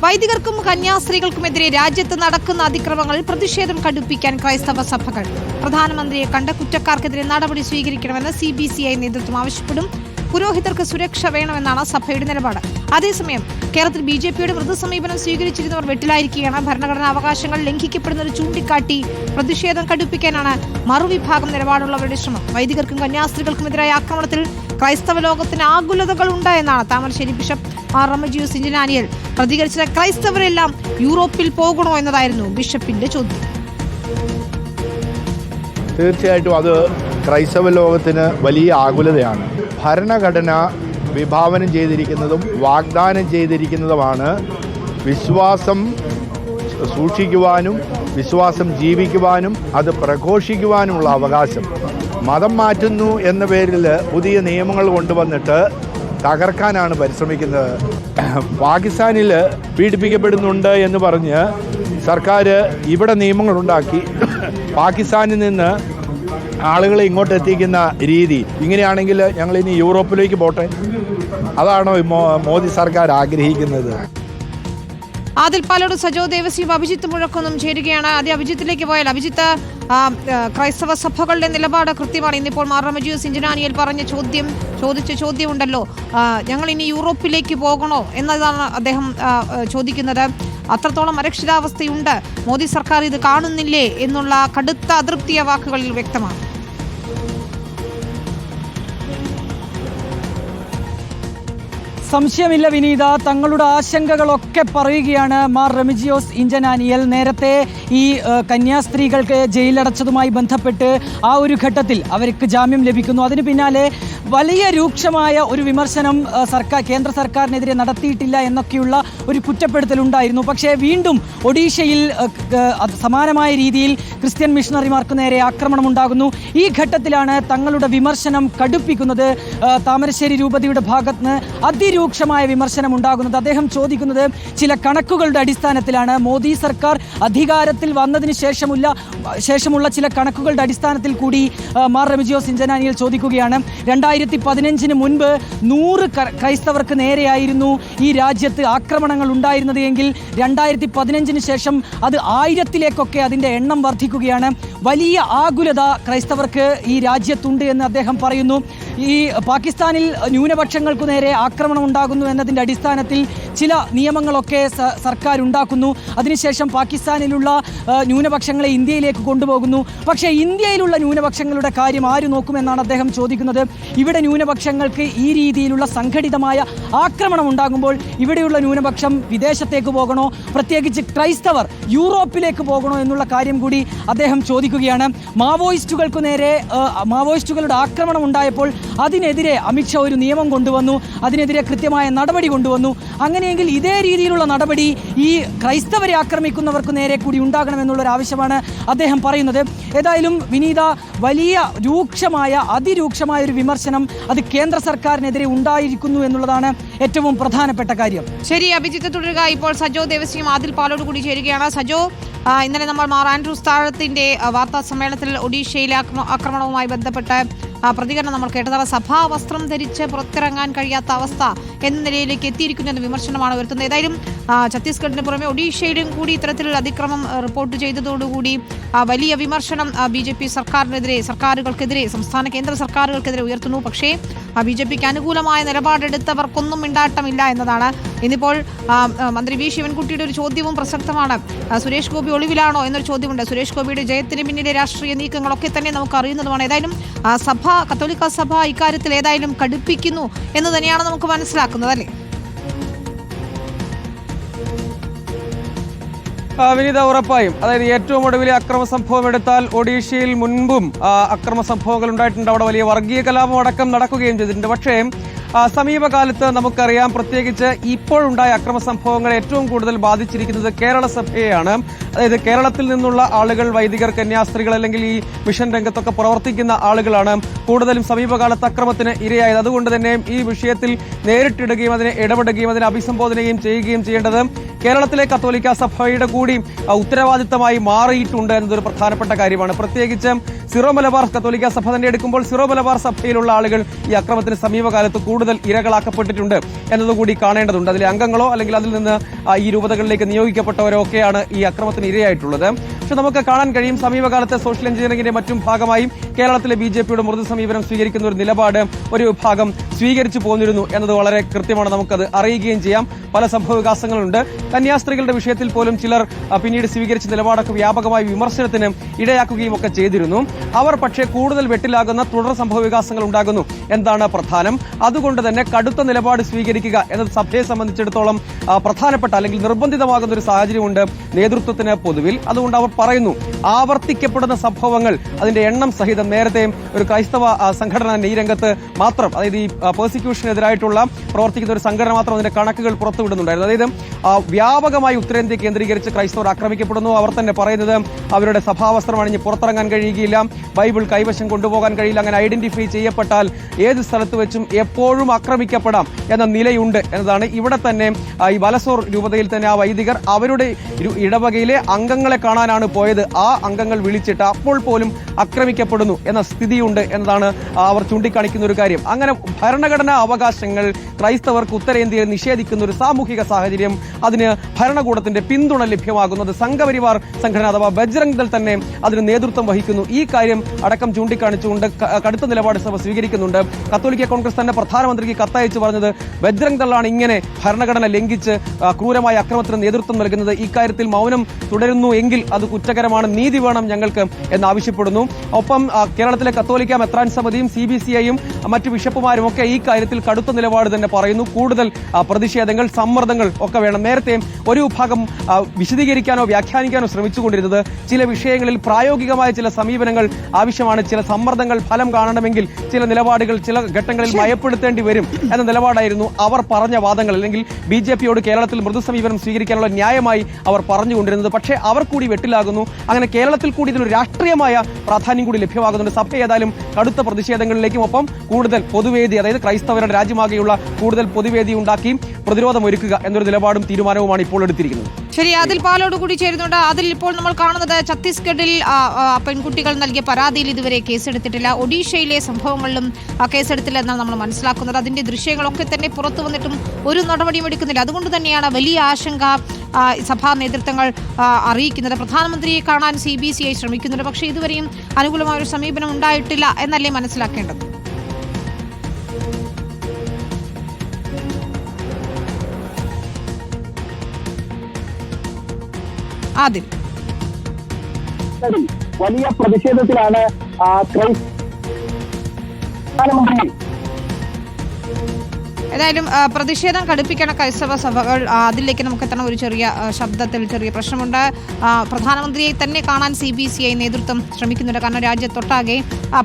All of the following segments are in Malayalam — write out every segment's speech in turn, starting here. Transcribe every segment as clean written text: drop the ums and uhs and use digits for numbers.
വൈദികർക്കും കന്യാസ്ത്രീകൾക്കുമെതിരെ രാജ്യത്ത് നടക്കുന്ന അതിക്രമങ്ങളിൽ പ്രതിഷേധം കടുപ്പിക്കാൻ ക്രൈസ്തവ സഭകൾ. പ്രധാനമന്ത്രിയെ കണ്ട കുറ്റക്കാർക്കെതിരെ നടപടി സ്വീകരിക്കണമെന്ന് CBCI നേതൃത്വം ആവശ്യപ്പെടും. പുരോഹിതർക്ക് സുരക്ഷ വേണമെന്നാണ് സഭയുടെ നിലപാട്. അതേസമയം കേരളത്തിൽ BJPയുടെ മൃദുസമീപനം സ്വീകരിച്ചിരുന്നവർ വെട്ടിലായിരിക്കുകയാണ്. ഭരണഘടനാ അവകാശങ്ങൾ ലംഘിക്കപ്പെടുന്നത് ചൂണ്ടിക്കാട്ടി പ്രതിഷേധം കടുപ്പിക്കാനാണ് മറുവിഭാഗം നിലപാടുള്ളവരുടെ ശ്രമം. വൈദികർക്കും കന്യാസ്ത്രീകൾക്കുമെതിരായ ആക്രമണത്തിൽ ക്രൈസ്തവ ലോകത്തിന് ആകുലതകൾ ഉണ്ടായെന്നാണ് താമരശ്ശേരി ബിഷപ്പ് മാർ റമജിയോസ് ഇഞ്ചനാനിയൽ പ്രതികരിച്ചത്. ക്രൈസ്തവരെല്ലാം യൂറോപ്പിൽ പോകണോ എന്നതായിരുന്നു ബിഷപ്പിന്റെ ചോദ്യം. തീർച്ചയായിട്ടും അത് ക്രൈസ്തവ ലോകത്തിന് വലിയ ആകുലതയാണ്. ഭരണഘടന വിഭാവനം ചെയ്തിരിക്കുന്നതും വാഗ്ദാനം ചെയ്തിരിക്കുന്നതുമാണ് വിശ്വാസം സൂക്ഷിക്കുവാനും വിശ്വാസം ജീവിക്കുവാനും അത് പ്രഘോഷിക്കുവാനുമുള്ള അവകാശം. മതം മാറ്റുന്നു എന്ന പേരിൽ പുതിയ നിയമങ്ങൾ കൊണ്ടുവന്നിട്ട് തകർക്കാനാണ് പരിശ്രമിക്കുന്നത്. പാകിസ്ഥാനിൽ പീഡിപ്പിക്കപ്പെടുന്നുണ്ട് എന്ന് പറഞ്ഞ് സർക്കാർ ഇവിടെ നിയമങ്ങളുണ്ടാക്കി പാകിസ്ഥാനിൽ നിന്ന് ആളുകളെ ഇങ്ങോട്ട് എത്തിക്കുന്ന രീതി. ഇങ്ങനെയാണെങ്കിൽ ഞങ്ങൾ ഇനി യൂറോപ്പിലേക്ക് പോട്ടെ, അതാണോ മോദി സർക്കാർ ആഗ്രഹിക്കുന്നത്? ആദിൽ പാലോട്, സജോ ദേവസ്യം, അഭിജിത്ത് മുഴക്കൊന്നും ചേരുകയാണ്. ആദ്യം അഭിജിത്തിലേക്ക് പോയാൽ, അഭിജിത്ത്, ക്രൈസ്തവ സഭകളുടെ നിലപാട് കൃത്യമാണ്. ഇന്നിപ്പോൾ മാർ റമജിയോസ് ഇഞ്ചനാനിയൽ ചോദിച്ച ചോദ്യമുണ്ടല്ലോ, ഞങ്ങൾ ഇനി യൂറോപ്പിലേക്ക് പോകണോ എന്നതാണ് അദ്ദേഹം ചോദിക്കുന്നത്. അത്രത്തോളം അരക്ഷിതാവസ്ഥയുണ്ട്, മോദി സർക്കാർ ഇത് കാണുന്നില്ലേ എന്നുള്ള കടുത്ത അതൃപ്തിയ വാക്കുകളിൽ വ്യക്തമാണ്. സംശയമില്ല വിനീത, തങ്ങളുടെ ആശങ്കകളൊക്കെ പറയുകയാണ് മാർ റമജിയോസ് ഇഞ്ചനാനിയൽ. നേരത്തെ ഈ കന്യാസ്ത്രീകൾക്ക് ജയിലടച്ചതുമായി ബന്ധപ്പെട്ട് ആ ഒരു ഘട്ടത്തിൽ അവർക്ക് ജാമ്യം ലഭിക്കുന്നു. അതിന് പിന്നാലെ വലിയ രൂക്ഷമായ ഒരു വിമർശനം കേന്ദ്ര സർക്കാരിനെതിരെ നടത്തിയിട്ടില്ല എന്നൊക്കെയുള്ള ഒരു കുറ്റപ്പെടുത്തലുണ്ടായിരുന്നു. പക്ഷേ വീണ്ടും ഒഡീഷയിൽ സമാനമായ രീതിയിൽ ക്രിസ്ത്യൻ മിഷണറിമാർക്ക് നേരെ ആക്രമണം ഉണ്ടാകുന്നു. ഈ ഘട്ടത്തിലാണ് തങ്ങളുടെ വിമർശനം കടുപ്പിക്കുന്നത്. താമരശ്ശേരി രൂപതയുടെ ഭാഗത്തുനിന്ന് അതിരൂക്ഷമായ വിമർശനം ഉണ്ടാകുന്നത്. അദ്ദേഹം ചോദിക്കുന്നത് ചില കണക്കുകളുടെ അടിസ്ഥാനത്തിലാണ്. മോദി സർക്കാർ അധികാരത്തിൽ വന്നതിന് ശേഷമുള്ള ചില കണക്കുകളുടെ അടിസ്ഥാനത്തിൽ കൂടി മാർ റമജിയോസ് ഇഞ്ചനാനിയൽ ചോദിക്കുകയാണ്. 2015 മുൻപ് 100 ക്രൈസ്തവർക്ക് നേരെയായിരുന്നു ഈ രാജ്യത്ത് ആക്രമണങ്ങൾ ഉണ്ടായിരുന്നത് എങ്കിൽ 2015 ശേഷം അത് 1000-ലേക്കൊക്കെ അതിൻ്റെ എണ്ണം വർദ്ധിക്കുകയാണ്. വലിയ ആകുലത ക്രൈസ്തവർക്ക് ഈ രാജ്യത്തുണ്ട് എന്ന് അദ്ദേഹം പറയുന്നു. ഈ പാകിസ്ഥാനിൽ ന്യൂനപക്ഷങ്ങൾക്കു നേരെ ആക്രമണം ഉണ്ടാകുന്നു എന്നതിൻ്റെ അടിസ്ഥാനത്തിൽ ചില നിയമങ്ങളൊക്കെ സർക്കാർ ഉണ്ടാക്കുന്നു. അതിനുശേഷം പാകിസ്ഥാനിലുള്ള ന്യൂനപക്ഷങ്ങളെ ഇന്ത്യയിലേക്ക് കൊണ്ടുപോകുന്നു. പക്ഷേ ഇന്ത്യയിലുള്ള ന്യൂനപക്ഷങ്ങളുടെ കാര്യം ആര് നോക്കുമെന്നാണ് അദ്ദേഹം ചോദിക്കുന്നത്. ഇവിടെ ന്യൂനപക്ഷങ്ങൾക്ക് ഈ രീതിയിലുള്ള സംഘടിതമായ ആക്രമണം ഉണ്ടാകുമ്പോൾ ഇവിടെയുള്ള ന്യൂനപക്ഷം വിദേശത്തേക്ക് പോകണോ, പ്രത്യേകിച്ച് ക്രൈസ്തവർ യൂറോപ്പിലേക്ക് പോകണോ എന്നുള്ള കാര്യം കൂടി അദ്ദേഹം ചോദിക്കുകയാണ്. മാവോയിസ്റ്റുകളുടെ ആക്രമണം ഉണ്ടായപ്പോൾ അതിനെതിരെ അമിത്ഷാ ഒരു നിയമം കൊണ്ടുവന്നു, അതിനെതിരെ കൃത്യമായ നടപടി കൊണ്ടുവന്നു. അങ്ങനെയെങ്കിൽ ഇതേ രീതിയിലുള്ള നടപടി ഈ ക്രൈസ്തവരെ ആക്രമിക്കുന്നവർക്ക് നേരെ കൂടി ഉണ്ടാകണമെന്നുള്ളൊരു ആവശ്യമാണ് അദ്ദേഹം പറയുന്നത്. ഏതായാലും വിനീത, വലിയ അതിരൂക്ഷമായ ഒരു വിമർശനം അത് കേന്ദ്ര സർക്കാരിനെതിരെ ഉണ്ടായിരിക്കുന്നു എന്നുള്ളതാണ് ഏറ്റവും പ്രധാനപ്പെട്ട കാര്യം. ശരി അഭിജിത്ത്, തുടരുക. ഇപ്പോൾ സജോ ദേവസ്യം ആദിൽ പാലോട് കൂടി ചേരുകയാണ്. സജോ, ഇന്നലെ നമ്മൾ മാർ ആൻഡ്രൂസ് താഴത്തിന്റെ വാർത്താ സമ്മേളനത്തിൽ ഒഡീഷയിലെ ആക്രമണവുമായി ബന്ധപ്പെട്ട് പ്രതികരണം നമ്മൾ കേട്ടതാണ്. സഭാ വസ്ത്രം ധരിച്ച് പുറത്തിറങ്ങാൻ കഴിയാത്ത അവസ്ഥ എന്ന നിലയിലേക്ക് എത്തിയിരിക്കുന്നു എന്ന വിമർശനമാണ് ഉയർത്തുന്നത്. ഏതായാലും ഛത്തീസ്ഗഡിന് പുറമെ ഒഡീഷയിലും കൂടി ഇത്തരത്തിൽ അതിക്രമം റിപ്പോർട്ട് ചെയ്തതോടുകൂടി വലിയ വിമർശനം BJP സർക്കാരുകൾക്കെതിരെ, സംസ്ഥാന കേന്ദ്ര സർക്കാരുകൾക്കെതിരെ ഉയർത്തുന്നു. പക്ഷേ BJPക്ക് അനുകൂലമായ നിലപാടെടുത്തവർക്കൊന്നും മിണ്ടാട്ടമില്ല എന്നതാണ്. ഇന്നിപ്പോൾ മന്ത്രി V ശിവൻകുട്ടിയുടെ ഒരു ചോദ്യവും പ്രസക്തമാണ്. സുരേഷ് ഗോപി ഒളിവിലാണോ എന്നൊരു ചോദ്യമുണ്ട്. സുരേഷ് ഗോപിയുടെ ജയത്തിന് പിന്നിലെ രാഷ്ട്രീയ നീക്കങ്ങളൊക്കെ തന്നെ നമുക്ക് അറിയുന്നതുമാണ്. ഏതായാലും കത്തോലിക്ക സഭ ഇക്കാര്യത്തിൽ ഏതായാലും കടുപ്പിക്കുന്നു എന്ന് തന്നെയാണ് നമുക്ക് മനസ്സിലാക്കുന്നത്, അല്ലേ? വിനീത, ഉറപ്പായും. അതായത് ഏറ്റവും ഒടുവിലെ അക്രമ സംഭവം എടുത്താൽ ഒഡീഷയിൽ മുൻപും അക്രമ സംഭവങ്ങൾ ഉണ്ടായിട്ടുണ്ട്. അവിടെ വലിയ വർഗീയ കലാപം അടക്കം നടക്കുകയും ചെയ്തിട്ടുണ്ട്. പക്ഷേ സമീപകാലത്ത് നമുക്കറിയാം, പ്രത്യേകിച്ച് ഇപ്പോഴുണ്ടായ അക്രമ സംഭവങ്ങൾ ഏറ്റവും കൂടുതൽ ബാധിച്ചിരിക്കുന്നത് കേരള സഭയെയാണ്. അതായത് കേരളത്തിൽ നിന്നുള്ള ആളുകൾ, വൈദികർ, കന്യാസ്ത്രീകൾ അല്ലെങ്കിൽ ഈ മിഷൻ രംഗത്തൊക്കെ പ്രവർത്തിക്കുന്ന ആളുകളാണ് കൂടുതലും സമീപകാലത്ത് അക്രമത്തിന് ഇരയായത്. അതുകൊണ്ട് തന്നെ ഈ വിഷയത്തിൽ നേരിട്ടിടുകയും അതിനെ ഇടപെടുകയും അതിനെ അഭിസംബോധനയും ചെയ്യുകയും ചെയ്യേണ്ടത് കേരളത്തിലെ കത്തോലിക്ക സഭയുടെ കൂടി ഉത്തരവാദിത്തമായി മാറിയിട്ടുണ്ട് എന്നതൊരു പ്രധാനപ്പെട്ട കാര്യമാണ്. പ്രത്യേകിച്ച് സിറോ മലബാർ കത്തോലിക്ക സഭ തന്നെ എടുക്കുമ്പോൾ സിറോ മലബാർ സഭയിലുള്ള ആളുകൾ ഈ അക്രമത്തിന് സമീപകാലത്ത് കൂടുതൽ ഇരകളാക്കപ്പെട്ടിട്ടുണ്ട് എന്നതുകൂടി കാണേണ്ടതുണ്ട്. അതിലെ അംഗങ്ങളോ അല്ലെങ്കിൽ അതിൽ നിന്ന് ഈ രൂപതകളിലേക്ക് നിയോഗിക്കപ്പെട്ടവരോ ഒക്കെയാണ് ഈ അക്രമത്തിന് ഇരയായിട്ടുള്ളത്. പക്ഷെ നമുക്ക് കാണാൻ കഴിയും സമീപകാലത്തെ സോഷ്യൽ എഞ്ചിനീയറിംഗിന്റെ മറ്റും ഭാഗമായി കേരളത്തിലെ ബിജെപിയുടെ മൃദു സമീപനം സ്വീകരിക്കുന്ന ഒരു നിലപാട് ഒരു വിഭാഗം സ്വീകരിച്ചു പോന്നിരുന്നു എന്നത് വളരെ കൃത്യമാണ്. നമുക്കത് അറിയുകയും ചെയ്യാം. പല സംഭവ വികാസങ്ങളുണ്ട്. കന്യാസ്ത്രീകളുടെ വിഷയത്തിൽ പോലും ചിലർ പിന്നീട് സ്വീകരിച്ച നിലപാടൊക്കെ വ്യാപകമായ വിമർശനത്തിന് ഇടയാക്കുകയും ഒക്കെ ചെയ്തിരുന്നു. അവർ പക്ഷേ കൂടുതൽ വെട്ടിലാകുന്ന തുടർ സംഭവ വികാസങ്ങൾ ഉണ്ടാകുന്നു എന്താണ് പ്രധാനം. അതുകൊണ്ട് തന്നെ കടുത്ത നിലപാട് സ്വീകരിക്കുക എന്നത് സഭയെ സംബന്ധിച്ചിടത്തോളം പ്രധാനപ്പെട്ട അല്ലെങ്കിൽ നിർബന്ധിതമാകുന്ന ഒരു സാഹചര്യമുണ്ട് നേതൃത്വത്തിന് പൊതുവിൽ. അതുകൊണ്ട് അവർ പറയുന്നു ആവർത്തിക്കപ്പെടുന്ന സംഭവങ്ങൾ അതിന്റെ എണ്ണം സഹിതം നേരത്തെ ഒരു ക്രൈസ്തവ സംഘടന ഈ രംഗത്ത് മാത്രം, അതായത് ഈ പെർസിക്യൂഷനെതിരായിട്ടുള്ള പ്രവർത്തിക്കുന്ന ഒരു സംഘടന മാത്രം അതിന്റെ കണക്കുകൾ പുറത്തുവിടുന്നുണ്ടായിരുന്നു. അതായത് വ്യാപകമായി ഉത്തരേന്ത്യ കേന്ദ്രീകരിച്ച് ക്രൈസ്തവർ ആക്രമിക്കപ്പെടുന്നു. അവർ തന്നെ പറയുന്നത് അവരുടെ സഭാവസ്ത്രം അണിഞ്ഞ് പുറത്തിറങ്ങാൻ കഴിയുകയില്ല, ബൈബിൾ കൈവശം കൊണ്ടുപോകാൻ കഴിയില്ല, അങ്ങനെ ഐഡന്റിഫൈ ചെയ്യപ്പെട്ടാൽ ഏത് സ്ഥലത്ത് വെച്ചും എപ്പോഴും ആക്രമിക്കപ്പെടാം എന്ന നിലയുണ്ട് എന്നതാണ്. ഇവിടെ തന്നെ ഈ ബലസോർ രൂപതയിൽ തന്നെ ആ വൈദികർ അവരുടെ ഇടവകയിലെ അംഗങ്ങളെ കാണാനാണ് പോയത്. ആ അംഗങ്ങൾ വിളിച്ചിട്ട് അപ്പോൾ പോലും ആക്രമിക്കപ്പെടുന്നു എന്ന സ്ഥിതിയുണ്ട് എന്നതാണ് അവർ ചൂണ്ടിക്കാണിക്കുന്ന ഒരു കാര്യം. അങ്ങനെ ഭരണഘടനാ അവകാശങ്ങൾ ക്രൈസ്തവർക്ക് ഉത്തരേന്ത്യയിൽ നിഷേധിക്കുന്ന ഒരു സാമൂഹിക സാഹചര്യം, അതിന് ഭരണകൂടത്തിന്റെ പിന്തുണ ലഭ്യമാകുന്നത് സംഘപരിവാർ സംഘടന അഥവാ ബജ്രംഗ് ദൾ തന്നെ അതിന് നേതൃത്വം വഹിക്കുന്നു. ഈ കാര്യം അടക്കം ചൂണ്ടിക്കാണിച്ചുകൊണ്ട് കടുത്ത നിലപാട് സഭ സ്വീകരിക്കുന്നുണ്ട്. കത്തോലിക്ക കോൺഗ്രസ് തന്നെ പ്രധാനമന്ത്രിക്ക് കത്തയച്ച് പറഞ്ഞത് ബജ്രംഗ് ദളാണ് ഇങ്ങനെ ഭരണഘടന ലംഘിച്ച് ക്രൂരമായ അക്രമത്തിന് നേതൃത്വം നൽകുന്നത്. ഇക്കാര്യത്തിൽ മൗനം തുടരുന്നു എങ്കിൽ അത് കുറ്റകരമാണ്, നീതി വേണം ഞങ്ങൾക്ക് എന്നാവശ്യപ്പെടുന്നു. ഒപ്പം കേരളത്തിലെ കത്തോലിക്ക മെത്രാൻ സമിതിയും CBCIയും മറ്റു ബിഷപ്പുമാരും ഒക്കെ ഈ കാര്യത്തിൽ കടുത്ത നിലപാട് തന്നെ പറയുന്നു. കൂടുതൽ പ്രതിഷേധങ്ങൾ, സമ്മർദ്ദങ്ങൾ ഒക്കെ വേണം. നേരത്തെ ഒരു വിഭാഗം വിശദീകരിക്കാനോ വ്യാഖ്യാനിക്കാനോ ശ്രമിച്ചുകൊണ്ടിരുന്നത് ചില വിഷയങ്ങളിൽ പ്രായോഗികമായ ചില സമീപനങ്ങൾ ആവശ്യമാണ്, ചില സമ്മർദ്ദങ്ങൾ ഫലം കാണണമെങ്കിൽ ചില നിലപാടുകൾ ചില ഘട്ടങ്ങളിൽ ഭയപ്പെടുത്തേണ്ടി വരും എന്ന നിലപാടായിരുന്നു അവർ പറഞ്ഞ വാദങ്ങൾ. അല്ലെങ്കിൽ BJPയോട് കേരളത്തിൽ മൃദു സമീപനം സ്വീകരിക്കാനുള്ള ന്യായമായി അവർ പറഞ്ഞുകൊണ്ടിരുന്നത്. പക്ഷേ അവർ കൂടി വെട്ടിലാകുന്നു. അങ്ങനെ കേരളത്തിൽ കൂടി ഇതിനൊരു രാഷ്ട്രീയമായ പ്രാധാന്യം കൂടി ലഭ്യമാകുന്നുണ്ട്. സഭ ഏതായാലും കടുത്ത പ്രതിഷേധങ്ങളിലേക്കും ഒപ്പം കൂടുതൽ പൊതുവേദി, അതായത് ക്രൈസ്തവരുടെ രാജ്യമാകെയുള്ള കൂടുതൽ പൊതുവേദി ഉണ്ടാക്കി പ്രതിരോധം ഒരുക്കുക എന്നൊരു നിലപാടും തീരുമാനവുമാണ് ഇപ്പോൾ എടുത്തിരിക്കുന്നത്. ശരി, ആദിൽ പാലോട് കൂടി ചേരുന്നുണ്ട്. അതിൽ ഇപ്പോൾ നമ്മൾ കാണുന്നത് ഛത്തീസ്ഗഡിൽ പെൺകുട്ടികൾ നൽകിയ പരാതിയിൽ ഇതുവരെ കേസെടുത്തിട്ടില്ല. ഒഡീഷയിലെ സംഭവങ്ങളിലും കേസെടുത്തില്ല എന്നാണ് നമ്മൾ മനസ്സിലാക്കുന്നത്. അതിന്റെ ദൃശ്യങ്ങളൊക്കെ തന്നെ പുറത്തു വന്നിട്ടും ഒരു നടപടിയും എടുക്കുന്നില്ല. അതുകൊണ്ട് തന്നെയാണ് വലിയ ആശങ്ക സഭാ നേതൃത്വങ്ങൾ അറിയിക്കുന്നത്. പ്രധാനമന്ത്രിയെ കാണാൻ CBCI ശ്രമിക്കുന്നുണ്ട്. പക്ഷേ ഇതുവരെയും അനുകൂലമായ ഒരു സമീപനം ഉണ്ടായിട്ടില്ല എന്നല്ലേ മനസ്സിലാക്കേണ്ടത്? ആദിൽ, വലിയ പ്രതിഷേധത്തിലാണ് പ്രധാനമന്ത്രി. ഏതായാലും പ്രതിഷേധം കടുപ്പിക്കണ ക്രൈസ്തവ സഭകൾ, അതിലേക്ക് നമുക്ക് എത്തണം. ഒരു ചെറിയ ശബ്ദത്തിൽ ചെറിയ പ്രശ്നമുണ്ട്. പ്രധാനമന്ത്രിയെ തന്നെ കാണാൻ CBCI നേതൃത്വം ശ്രമിക്കുന്നുണ്ട്. കാരണം രാജ്യത്തൊട്ടാകെ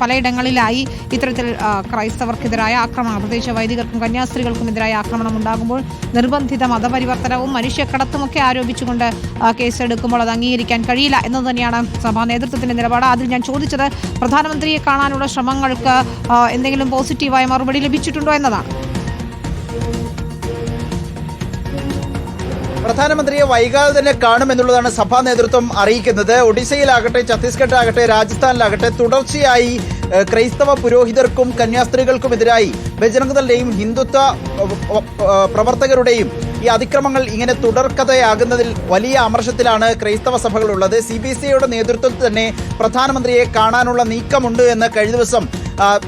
പലയിടങ്ങളിലായി ഇത്തരത്തിൽ ക്രൈസ്തവർക്കെതിരായ ആക്രമണം, പ്രത്യേകിച്ച് വൈദികർക്കും കന്യാസ്ത്രീകൾക്കുമെതിരായ ആക്രമണം ഉണ്ടാകുമ്പോൾ നിർബന്ധിത മതപരിവർത്തനവും മനുഷ്യക്കടത്തുമൊക്കെ ആരോപിച്ചുകൊണ്ട് കേസെടുക്കുമ്പോൾ അത് അംഗീകരിക്കാൻ കഴിയില്ല എന്നത് തന്നെയാണ് സഭാ നേതൃത്വത്തിന്റെ നിലപാട്. അതിൽ ഞാൻ ചോദിച്ചത് പ്രധാനമന്ത്രിയെ കാണാനുള്ള ശ്രമങ്ങൾക്ക് എന്തെങ്കിലും പോസിറ്റീവായ മറുപടി ലഭിച്ചിട്ടുണ്ടോ എന്നതാണ്. പ്രധാനമന്ത്രിയെ വൈകാതെ തന്നെ കാണുമെന്നുള്ളതാണ് സഭാ നേതൃത്വം അറിയിക്കുന്നത്. ഒഡീഷയിലാകട്ടെ, ഛത്തീസ്ഗഡിലാകട്ടെ, രാജസ്ഥാനിലാകട്ടെ തുടർച്ചയായി ക്രൈസ്തവ പുരോഹിതർക്കും കന്യാസ്ത്രീകൾക്കുമെതിരായി ബജ്രംഗ് ദളിന്റെയും ഹിന്ദുത്വ പ്രവർത്തകരുടെയും ഈ അതിക്രമങ്ങൾ ഇങ്ങനെ തുടർക്കഥയാകുന്നതിൽ വലിയ അമർഷത്തിലാണ് ക്രൈസ്തവ സഭകളുള്ളത്. CBCIയുടെ നേതൃത്വത്തിൽ തന്നെ പ്രധാനമന്ത്രിയെ കാണാനുള്ള നീക്കമുണ്ട് എന്ന് കഴിഞ്ഞ ദിവസം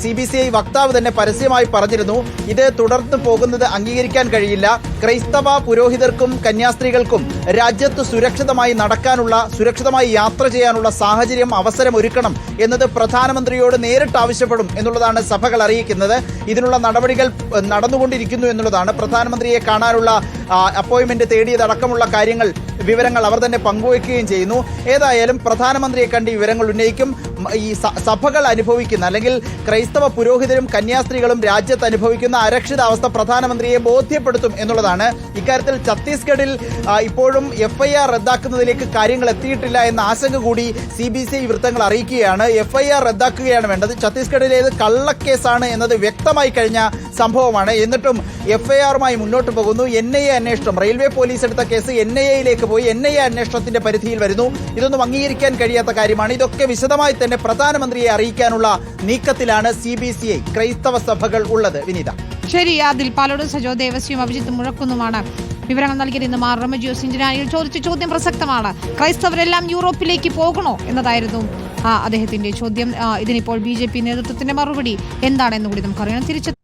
CBCI വക്താവ് തന്നെ പരസ്യമായി പറഞ്ഞിരുന്നു. ഇത് തുടർന്ന് പോകുന്നത് അംഗീകരിക്കാൻ കഴിയില്ല. ക്രൈസ്തവ പുരോഹിതർക്കും കന്യാസ്ത്രീകൾക്കും രാജ്യത്ത് സുരക്ഷിതമായി യാത്ര ചെയ്യാനുള്ള സാഹചര്യം, അവസരം ഒരുക്കണം എന്നത് പ്രധാനമന്ത്രിയോട് നേരിട്ട് ആവശ്യപ്പെടും എന്നുള്ളതാണ് സഭകൾ അറിയിക്കുന്നത്. ഇതിനുള്ള നടപടികൾ നടന്നുകൊണ്ടിരിക്കുന്നു എന്നുള്ളതാണ്. പ്രധാനമന്ത്രിയെ കാണാനുള്ള അപ്പോയിന്റ്മെന്റ് തേടിയതടക്കമുള്ള വിവരങ്ങൾ അവർ തന്നെ പങ്കുവയ്ക്കുകയും ചെയ്യുന്നു. ഏതായാലും പ്രധാനമന്ത്രിയെ കണ്ട് വിവരങ്ങൾ ഉന്നയിക്കും. ഈ സഭകൾ അനുഭവിക്കുന്ന, അല്ലെങ്കിൽ ക്രൈസ്തവ പുരോഹിതരും കന്യാസ്ത്രീകളും രാജ്യത്ത് അനുഭവിക്കുന്ന അരക്ഷിതാവസ്ഥ പ്രധാനമന്ത്രിയെ ബോധ്യപ്പെടുത്തും എന്നുള്ളതാണ്. ഇക്കാര്യത്തിൽ ഛത്തീസ്ഗഡിൽ ഇപ്പോഴും FIR റദ്ദാക്കുന്നതിലേക്ക് കാര്യങ്ങൾ എത്തിയിട്ടില്ല എന്ന ആശങ്ക കൂടി CBCI വൃത്തങ്ങൾ അറിയിക്കുകയാണ്. FIR റദ്ദാക്കുകയാണ് വേണ്ടത്. ഛത്തീസ്ഗഡിലേത് കള്ളക്കേസാണ് എന്നത് വ്യക്തമായി കഴിഞ്ഞ സംഭവമാണ്. എന്നിട്ടും FIRമായി മുന്നോട്ട് പോകുന്നു. NIA അന്വേഷണം, റെയിൽവേ പോലീസ് എടുത്ത കേസ് NIAയിലേക്ക് പോയി. NIA അന്വേഷണത്തിന്റെ പരിധിയിൽ വരുന്നു. ഇതൊന്നും അംഗീകരിക്കാൻ കഴിയാത്ത കാര്യമാണ്. ഇതൊക്കെ വിശദമായി തന്നെ പ്രധാനമന്ത്രിയെ അറിയിക്കാനുള്ള നീക്കത്തിലാണ് CBCI ക്രൈസ്തവ സഭകൾ ഉള്ളത്. വിനീത. ശരി, ആദിൽ പാലോടും സജോ ദേവസ്യം അഭിജിത്ത് മുഴക്കുന്നുമാണ് വിവരങ്ങൾ നൽകിയത്. ഇന്ന് മാർ റെമിജിയോസ് ഇഞ്ചനാനിയിൽ ചോദിച്ച ചോദ്യം പ്രസക്തമാണ്. ക്രൈസ്തവരെല്ലാം യൂറോപ്പിലേക്ക് പോകണോ എന്നതായിരുന്നു അദ്ദേഹത്തിന്റെ ചോദ്യം. ഇതിനിപ്പോൾ BJP നേതൃത്വത്തിന്റെ മറുപടി എന്താണെന്ന് കൂടി നമുക്കറിയണം. തിരിച്ചു